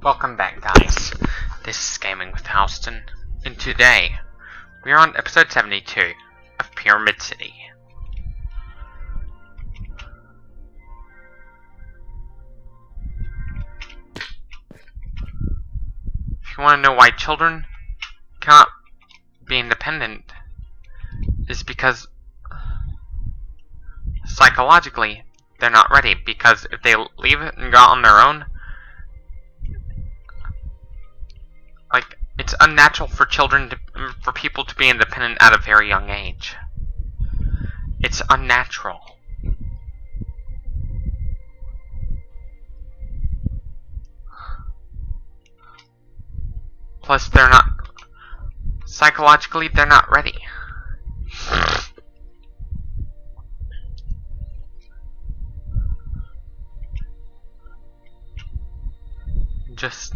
Welcome back, guys. This is Gaming with Houston, and today we are on episode 72 of Pyramid City. If you want to know why children cannot be independent, is because psychologically they're not ready. Because if they leave it and go out on their own, like, it's unnatural for people to be independent at a very young age. It's unnatural. Plus, psychologically, they're not ready. Just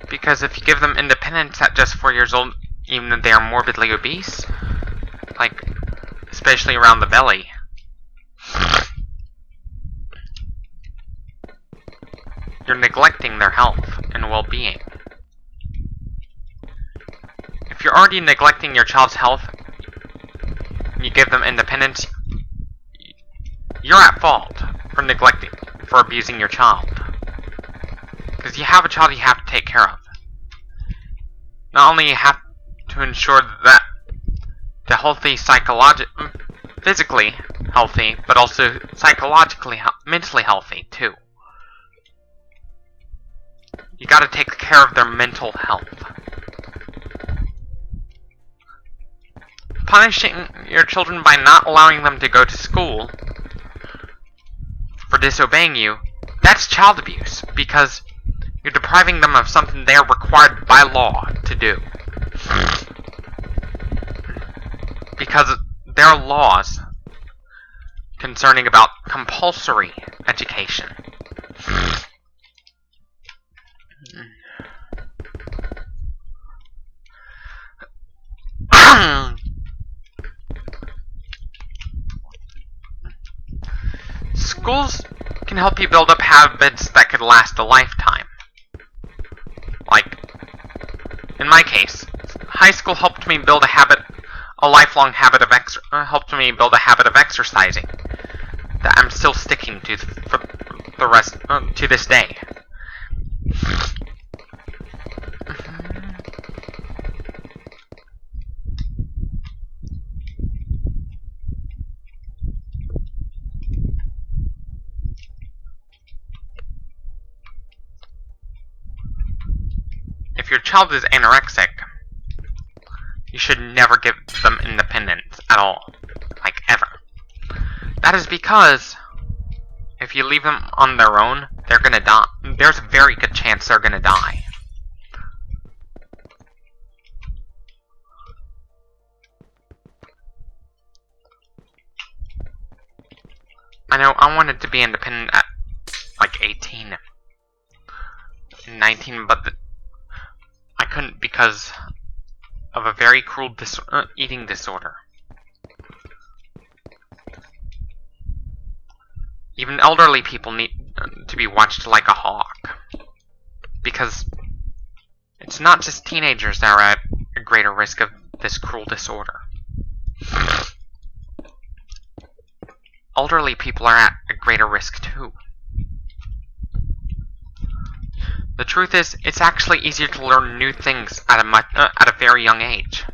because if you give them independence at just 4 years old, even if they are morbidly obese, like, especially around the belly, you're neglecting their health and well-being. If you're already neglecting your child's health, and you give them independence, you're at fault for abusing your child. Because you have a child you have to take care of. Not only you have to ensure that they're healthy, physically healthy, but also psychologically, mentally healthy too. You gotta take care of their mental health. Punishing your children by not allowing them to go to school for disobeying you, that's child abuse, because you're depriving them of something they are required by law to do. Because there are laws concerning about compulsory education. Schools can help you build up habits that could last a lifetime. Like, in my case, high school helped me build a lifelong habit of exercising that I'm still sticking to for the rest to this day. If your child is anorexic, you should never give them independence at all. Like, ever. That is because if you leave them on their own, they're gonna die. There's a very good chance they're gonna die. I know I wanted to be independent at like 18, 19, but I couldn't because of a very cruel eating disorder. Even elderly people need to be watched like a hawk, because it's not just teenagers that are at a greater risk of this cruel disorder. Elderly people are at a greater risk too. The truth is, it's actually easier to learn new things at a very young age,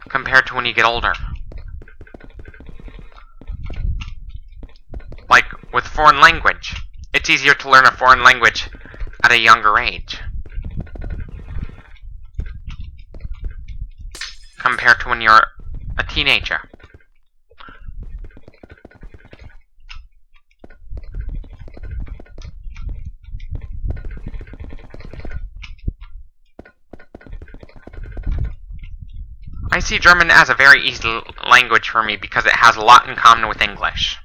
compared to when you get older. Like, with foreign language, it's easier to learn a foreign language at a younger age, compared to when you're a teenager. I see German as a very easy language for me because it has a lot in common with English.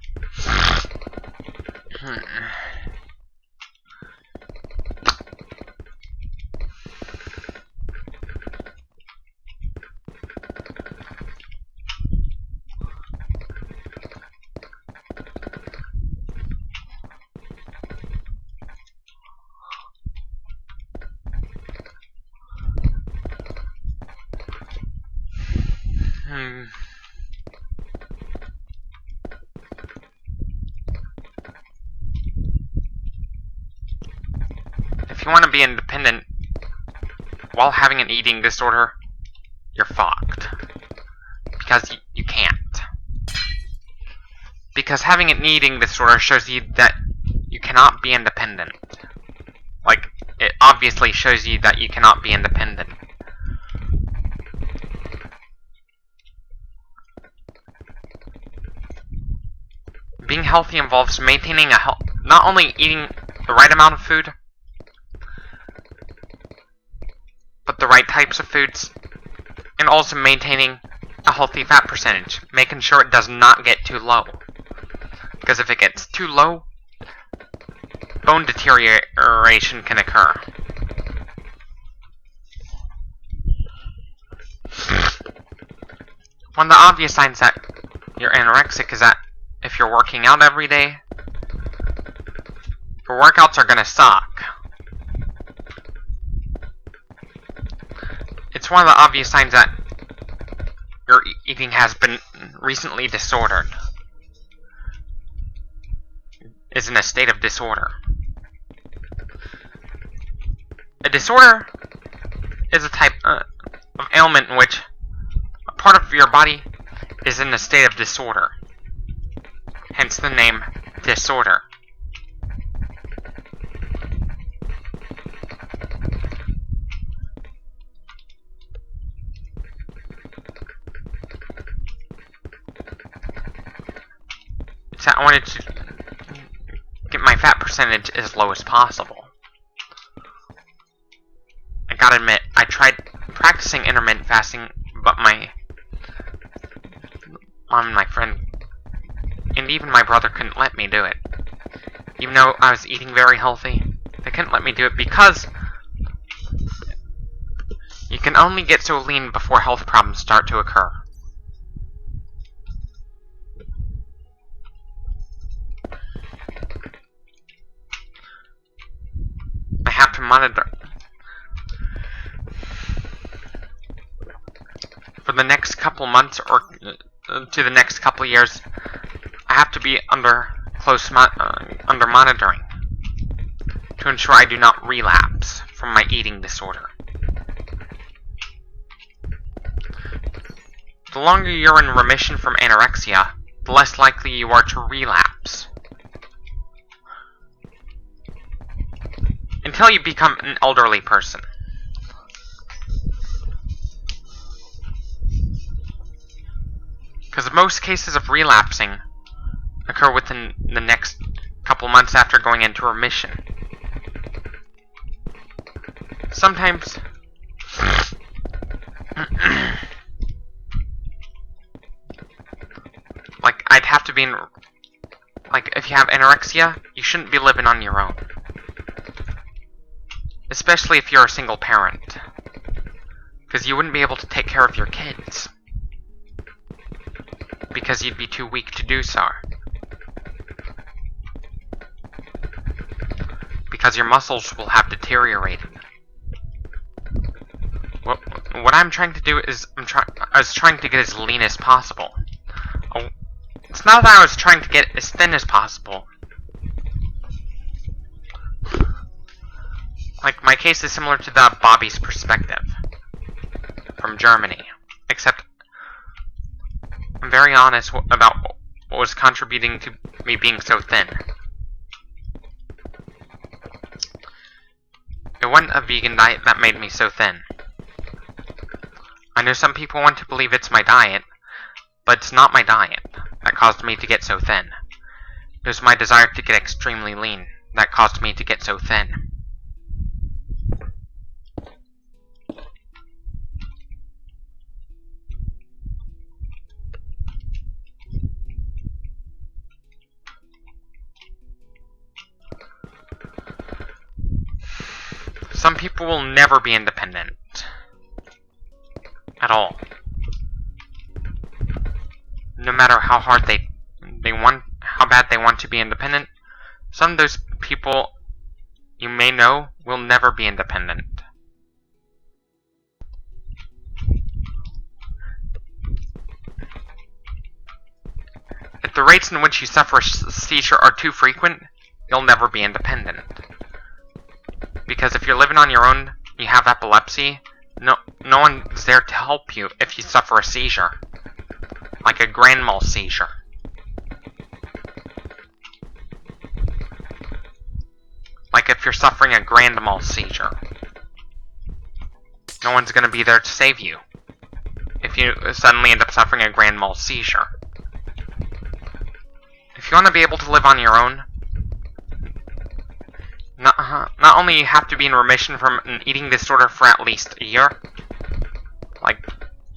you want to be independent while having an eating disorder, you're fucked. Because you can't. Because having an eating disorder shows you that you cannot be independent. Like, it obviously shows you that you cannot be independent. Being healthy involves maintaining not only eating the right amount of food, but the right types of foods, and also maintaining a healthy fat percentage, making sure it does not get too low. Because if it gets too low, bone deterioration can occur. One of the obvious signs that you're anorexic is that if you're working out every day, your workouts are gonna suck. It's one of the obvious signs that your eating has been recently disordered. Is in a state of disorder. A disorder is a type of ailment in which a part of your body is in a state of disorder. Hence the name disorder. So I wanted to get my fat percentage as low as possible. I gotta admit, I tried practicing intermittent fasting, but my mom and my friend, and even my brother couldn't let me do it. Even though I was eating very healthy, they couldn't let me do it because you can only get so lean before health problems start to occur. I have to monitor. For the next couple months or to the next couple years, I have to be under under monitoring to ensure I do not relapse from my eating disorder. The longer you're in remission from anorexia, the less likely you are to relapse. Until you become an elderly person. Because most cases of relapsing occur within the next couple months after going into remission. Sometimes like I'd have to be in, like if you have anorexia, you shouldn't be living on your own. Especially if you're a single parent. Because you wouldn't be able to take care of your kids. Because you'd be too weak to do so. Because your muscles will have deteriorated. What I'm trying to do is, I was trying to get as lean as possible. It's not that I was trying to get as thin as possible. Like, my case is similar to the Bobby's perspective from Germany, except I'm very honest about what was contributing to me being so thin. It wasn't a vegan diet that made me so thin. I know some people want to believe it's my diet, but it's not my diet that caused me to get so thin. It was my desire to get extremely lean that caused me to get so thin. Some people will never be independent. At all. No matter how hard how bad they want to be independent, some of those people you may know will never be independent. If the rates in which you suffer a seizure are too frequent, you'll never be independent. Because if you're living on your own, you have epilepsy, no one's there to help you if you suffer a seizure. Like a grand mal seizure. Like if you're suffering a grand mal seizure. No one's gonna be there to save you if you suddenly end up suffering a grand mal seizure. If you want to be able to live on your own, not only you have to be in remission from an eating disorder for at least a year, like,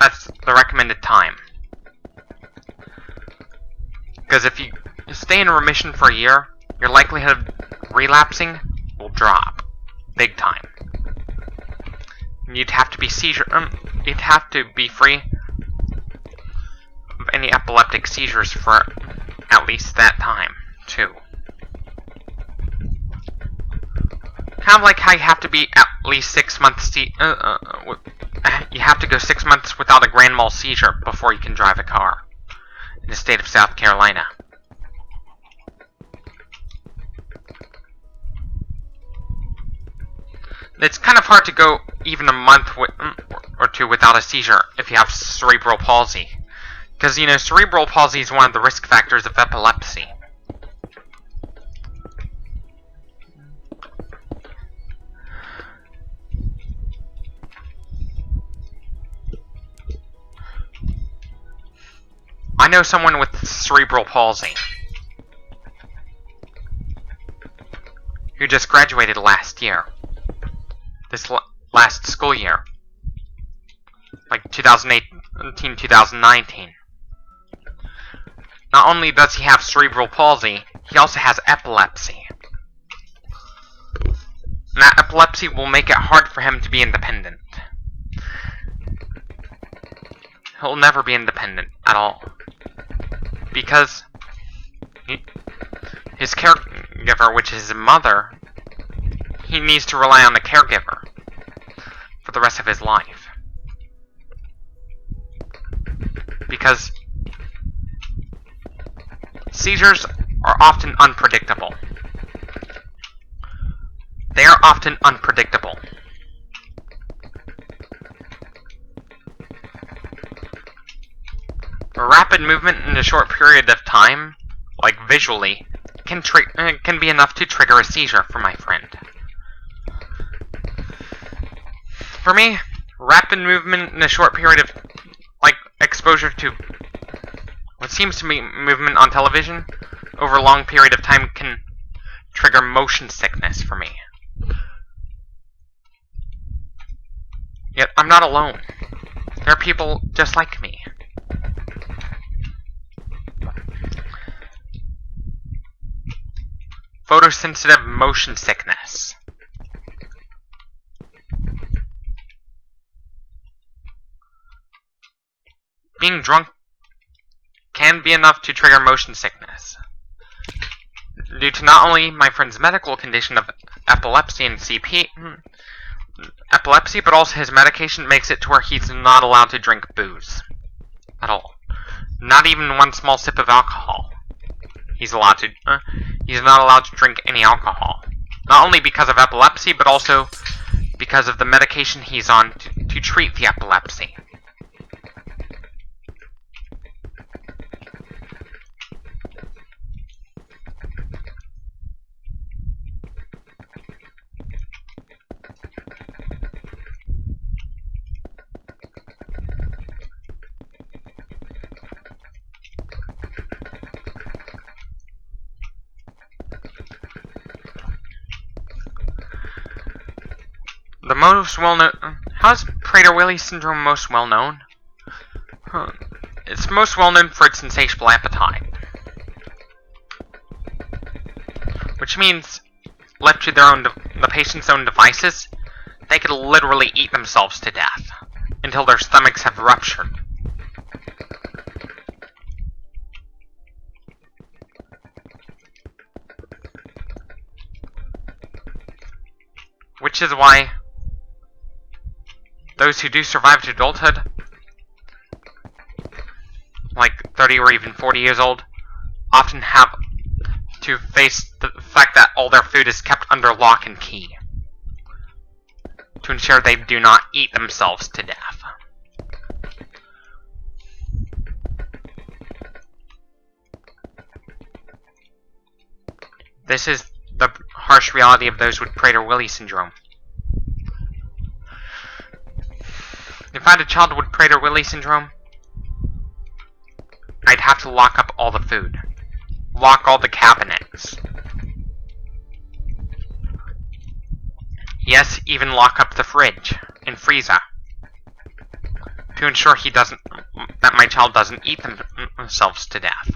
that's the recommended time. Because if you stay in remission for a year, your likelihood of relapsing will drop big time. You'd have to be you'd have to be free of any epileptic seizures for at least that time, too. Kind of like how you have to be at least 6 months. You have to go 6 months without a grand mal seizure before you can drive a car in the state of South Carolina. It's kind of hard to go even a month or two without a seizure if you have cerebral palsy. Because, you know, cerebral palsy is one of the risk factors of epilepsy. I know someone with cerebral palsy who just graduated last year. This last school year. Like 2018-2019. Not only does he have cerebral palsy, he also has epilepsy. And that epilepsy will make it hard for him to be independent. He'll never be independent at all. Because his caregiver, which is his mother, he needs to rely on the caregiver for the rest of his life. Because seizures are often unpredictable. They are often unpredictable. A rapid movement in a short period of time, like visually, can be enough to trigger a seizure for my friend. For me, rapid movement in a short period of, like, exposure to what seems to be movement on television over a long period of time can trigger motion sickness for me. Yet, I'm not alone. There are people just like me. Photosensitive motion sickness. Being drunk can be enough to trigger motion sickness. Due to not only my friend's medical condition of epilepsy and epilepsy, but also his medication makes it to where he's not allowed to drink booze. At all. Not even one small sip of alcohol. He's not allowed to drink any alcohol. Not only because of epilepsy, but also because of the medication he's on to treat the epilepsy. The most well-known... How is Prader-Willi syndrome most well-known? It's most well-known for its insatiable appetite. Which means, left to the patient's own devices, they could literally eat themselves to death, until their stomachs have ruptured. Which is why those who do survive to adulthood, like 30 or even 40 years old, often have to face the fact that all their food is kept under lock and key. to ensure they do not eat themselves to death. This is the harsh reality of those with Prader-Willi syndrome. If I had a child with Prader-Willi syndrome, I'd have to lock up all the food. Lock all the cabinets. Yes, even lock up the fridge and freezer. To ensure that my child doesn't eat themselves to death.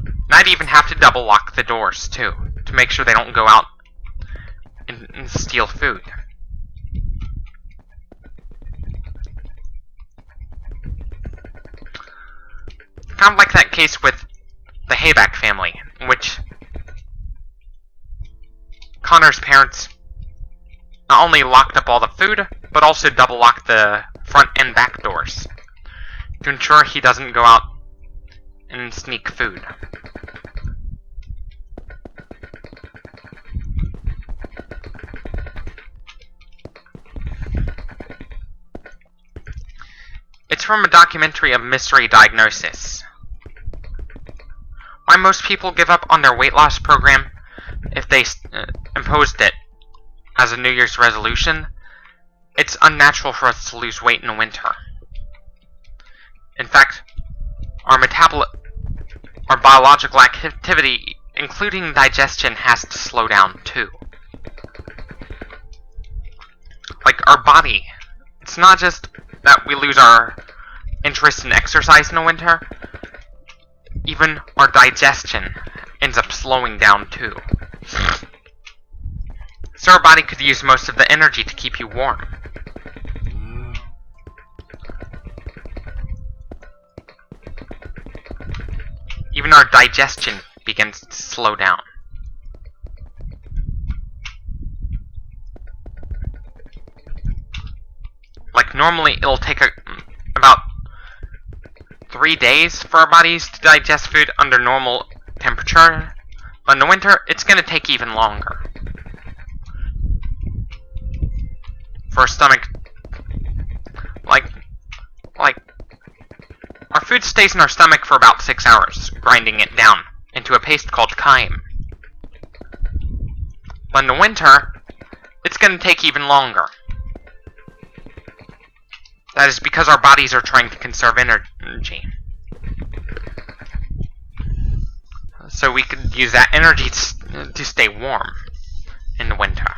And I'd even have to double lock the doors, too, to make sure they don't go out and steal food. Kind of like that case with the Hayback family, in which Connor's parents not only locked up all the food, but also double locked the front and back doors, to ensure he doesn't go out and sneak food. It's from a documentary of Mystery Diagnosis. Why most people give up on their weight loss program if they imposed it as a New Year's resolution. It's unnatural for us to lose weight in the winter. In fact, our biological activity, including digestion, has to slow down too. Like our body, it's not just that we lose our interest in exercise in the winter, even our digestion ends up slowing down too. So our body could use most of the energy to keep you warm. Even our digestion begins to slow down. Like normally it'll take about 3 days for our bodies to digest food under normal temperature, but in the winter it's going to take even longer. For our stomach, like our food stays in our stomach for about 6 hours, grinding it down into a paste called chyme. But in the winter, it's going to take even longer. That is because our bodies are trying to conserve energy. So we could use that energy to stay warm in the winter.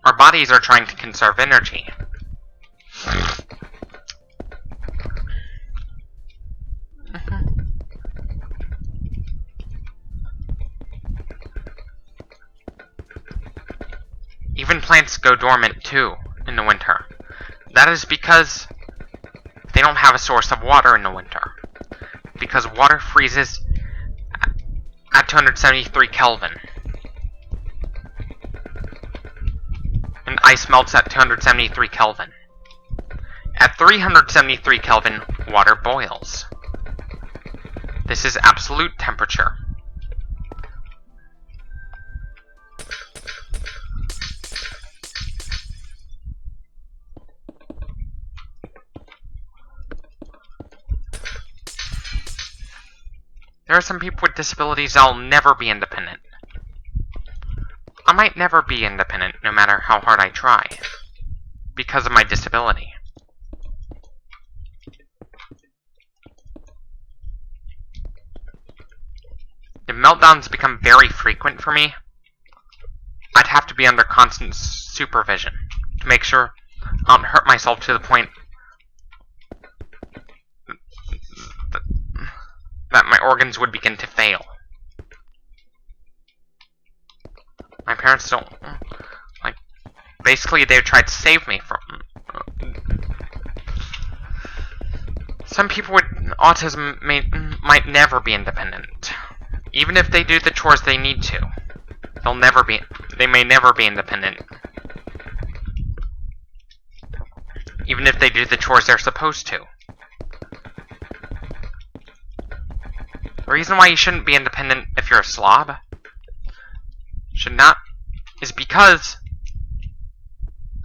Our bodies are trying to conserve energy. Even plants go dormant too in the winter. That is because they don't have a source of water in the winter. Because water freezes at 273 Kelvin. And ice melts at 273 Kelvin. At 373 Kelvin, water boils. This is absolute temperature. There are some people with disabilities that'll never be independent. I might never be independent, no matter how hard I try, because of my disability. If meltdowns become very frequent for me, I'd have to be under constant supervision to make sure I don't hurt myself to the point that my organs would begin to fail. My parents don't, basically they tried to save me from... Some people with autism might never be independent. Even if they do the chores they need to, they may never be independent. Even if they do the chores they're supposed to. The reason why you shouldn't be independent if you're a slob is because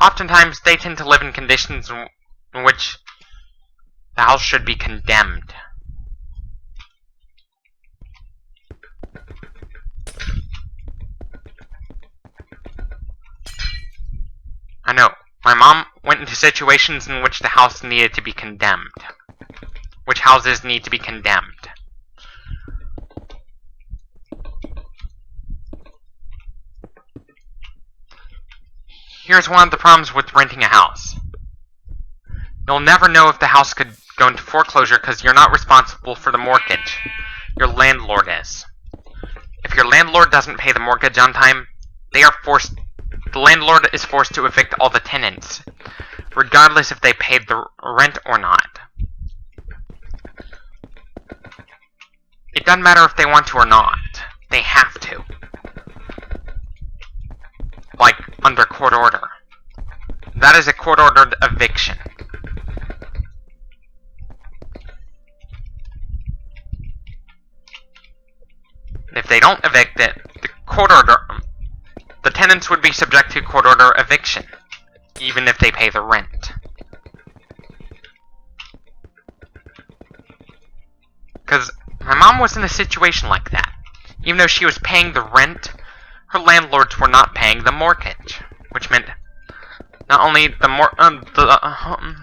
oftentimes they tend to live in conditions in which the house should be condemned. I know. My mom went into situations in which the house needed to be condemned. Which houses need to be condemned. Here's one of the problems with renting a house. You'll never know if the house could go into foreclosure because you're not responsible for the mortgage. Your landlord is. If your landlord doesn't pay the mortgage on time, the landlord is forced to evict all the tenants, regardless if they paid the rent or not. It doesn't matter if they want to or not. They have to. Like, under court order. That is a court-ordered eviction. If they don't evict it, the tenants would be subject to court-order eviction, even if they pay the rent. Because my mom was in a situation like that. Even though she was paying the rent, her landlords were not paying the mortgage, which meant not only the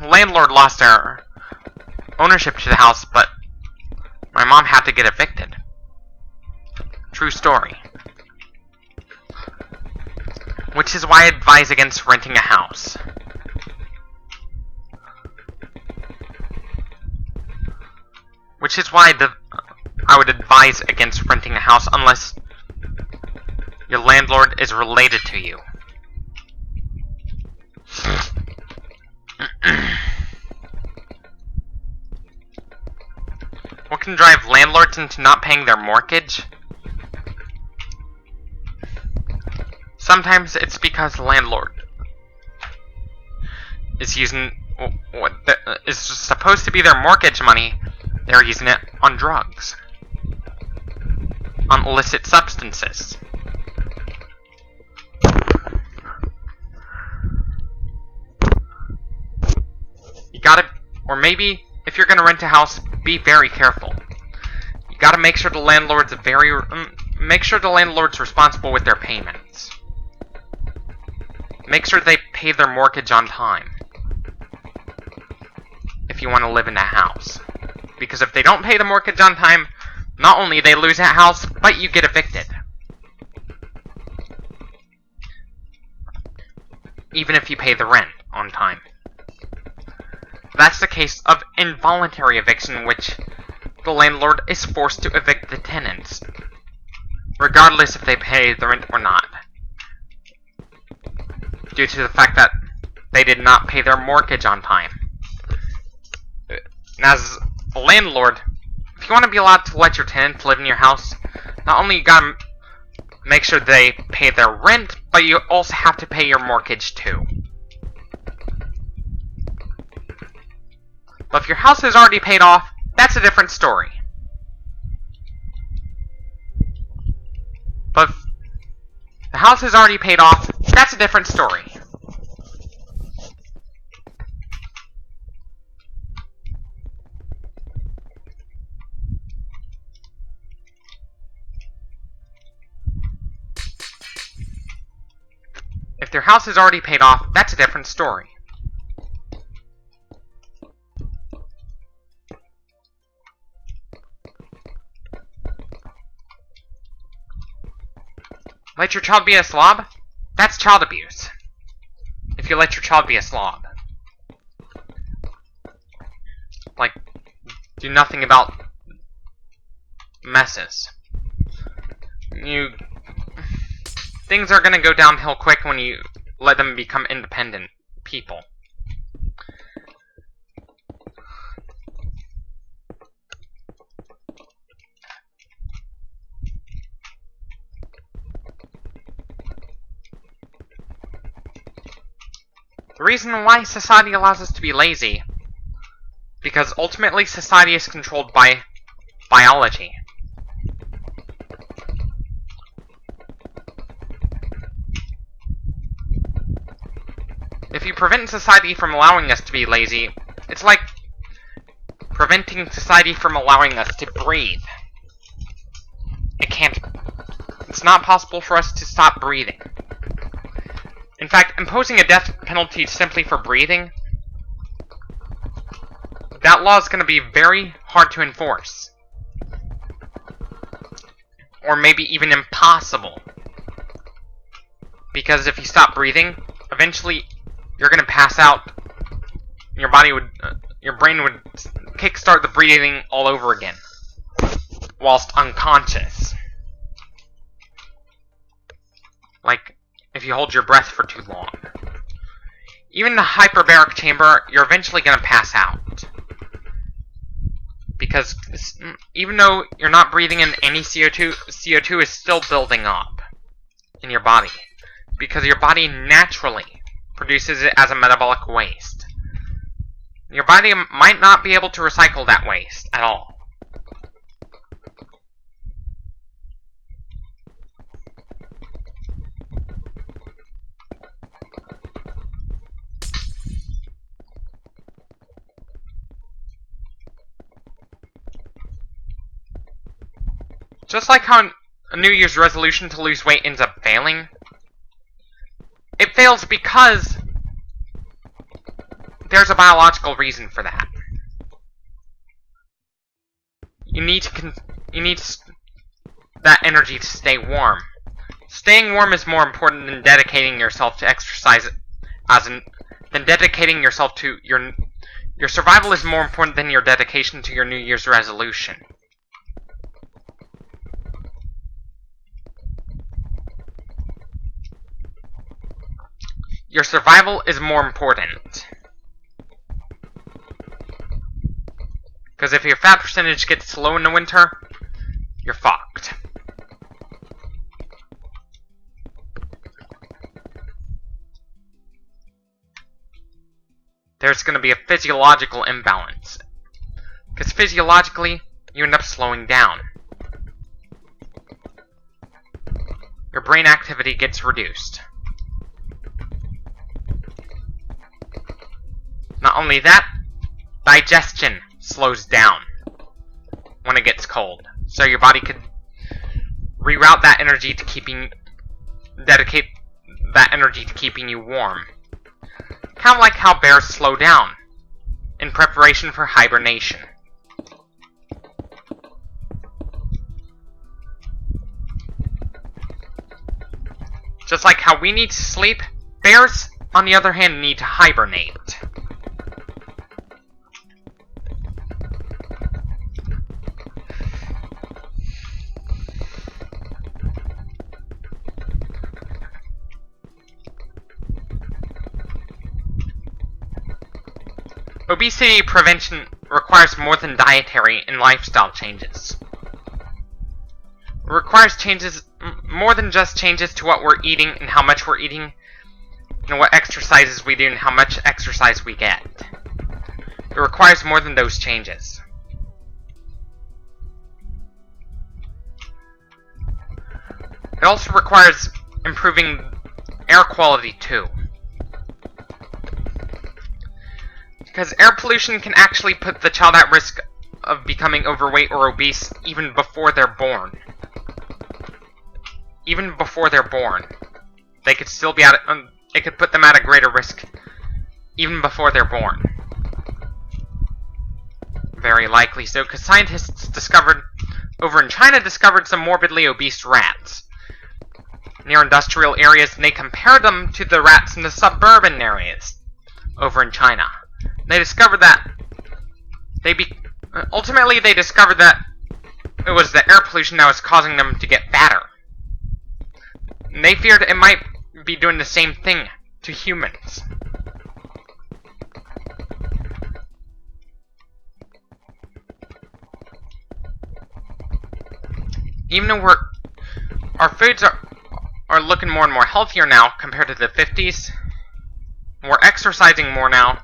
landlord lost their ownership to the house, but my mom had to get evicted. True story. Which is why I advise against renting a house. Which is why I would advise against renting a house unless your landlord is related to you. What can drive landlords into not paying their mortgage? Sometimes it's because the landlord is using what is supposed to be their mortgage money. They're using it on drugs, on illicit substances. You gotta, or maybe if you're gonna rent a house, be very careful. You gotta make sure the landlord's responsible with their payments. Make sure they pay their mortgage on time if you want to live in that house. Because if they don't pay the mortgage on time, not only they lose that house, but you get evicted. Even if you pay the rent on time. That's the case of involuntary eviction, in which the landlord is forced to evict the tenants, regardless if they pay the rent or not, due to the fact that they did not pay their mortgage on time. And as a landlord, if you want to be allowed to let your tenants live in your house, not only you gotta make sure they pay their rent, but you also have to pay your mortgage too. But if your house is already paid off, that's a different story. But if the house is already paid off, that's a different story. If their house is already paid off, that's a different story. Let your child be a slob? That's child abuse. If you let your child be a slob. Like, do nothing about messes. Things are gonna go downhill quick when you let them become independent people. The reason why society allows us to be lazy, because ultimately society is controlled by biology. if you prevent society from allowing us to be lazy, it's like preventing society from allowing us to breathe. It's not possible for us to stop breathing. In fact, imposing a death penalty simply for breathing, that law is going to be very hard to enforce. Or maybe even impossible. Because if you stop breathing, eventually you're going to pass out. Your brain would kickstart the breathing all over again, whilst unconscious. Like if you hold your breath for too long. Even in a hyperbaric chamber, you're eventually going to pass out. Because even though you're not breathing in any CO2, CO2 is still building up in your body. Because your body naturally produces it as a metabolic waste. Your body might not be able to recycle that waste at all. Just like how a New Year's resolution to lose weight ends up failing, it fails because there's a biological reason for that. You need that energy to stay warm. Staying warm is more important than dedicating yourself to exercise, than dedicating yourself to your survival is more important than your dedication to your New Year's resolution. Your survival is more important. Because if your fat percentage gets low in the winter, you're fucked. There's going to be a physiological imbalance. Because physiologically, you end up slowing down. Your brain activity gets reduced. Not only that, digestion slows down when it gets cold. So your body could reroute that energy to dedicate that energy to keeping you warm. Kind of like how bears slow down in preparation for hibernation. Just like how we need to sleep, bears, on the other hand, need to hibernate. Obesity prevention requires more than dietary and lifestyle changes. It requires changes, more than just changes to what we're eating and how much we're eating, and what exercises we do and how much exercise we get. It requires more than those changes. It also requires improving air quality too. Because air pollution can actually put the child at risk of becoming overweight or obese even before they're born. Even before they're born. They could still be it could put them at a greater risk even before they're born. Very likely so, because scientists over in China discovered some morbidly obese rats near industrial areas, and they compared them to the rats in the suburban areas over in China. They discovered that ultimately they discovered that it was the air pollution that was causing them to get fatter. And they feared it might be doing the same thing to humans. Even though our foods are looking more and more healthier now compared to the 50s, we're exercising more now.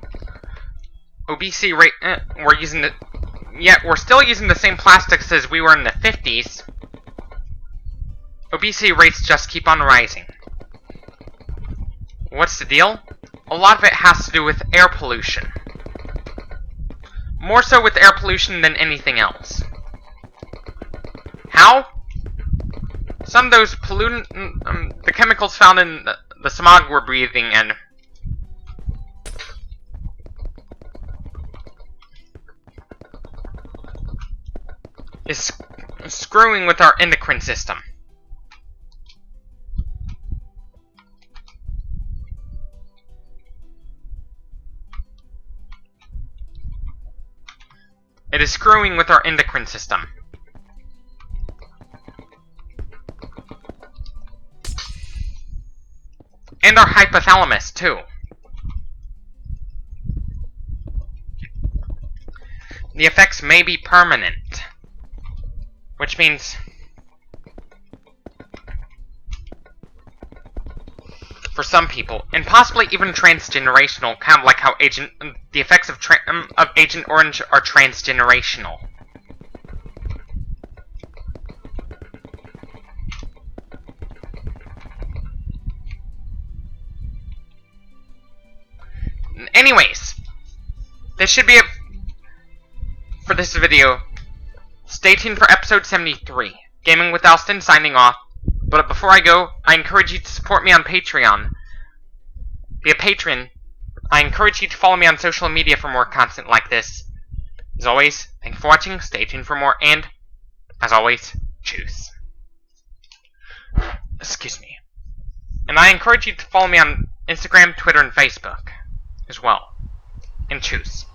Obesity rate, we're still using the same plastics as we were in the 50s. Obesity rates just keep on rising. What's the deal? a lot of it has to do with air pollution. More so with air pollution than anything else. How? Some of those the chemicals found in the smog we're breathing in, is screwing with our endocrine system. It is screwing with our endocrine system. And our hypothalamus, too. The effects may be permanent. Which means for some people, and possibly even transgenerational, kind of like how the effects of Agent Orange are transgenerational. Anyways, this should be it for this video. Stay tuned for episode 73. Gaming with Alston signing off. But before I go, I encourage you to support me on Patreon. Be a patron. I encourage you to follow me on social media for more content like this. As always, thank you for watching, stay tuned for more, and, as always, choose. Excuse me. And I encourage you to follow me on Instagram, Twitter, and Facebook as well. And choose.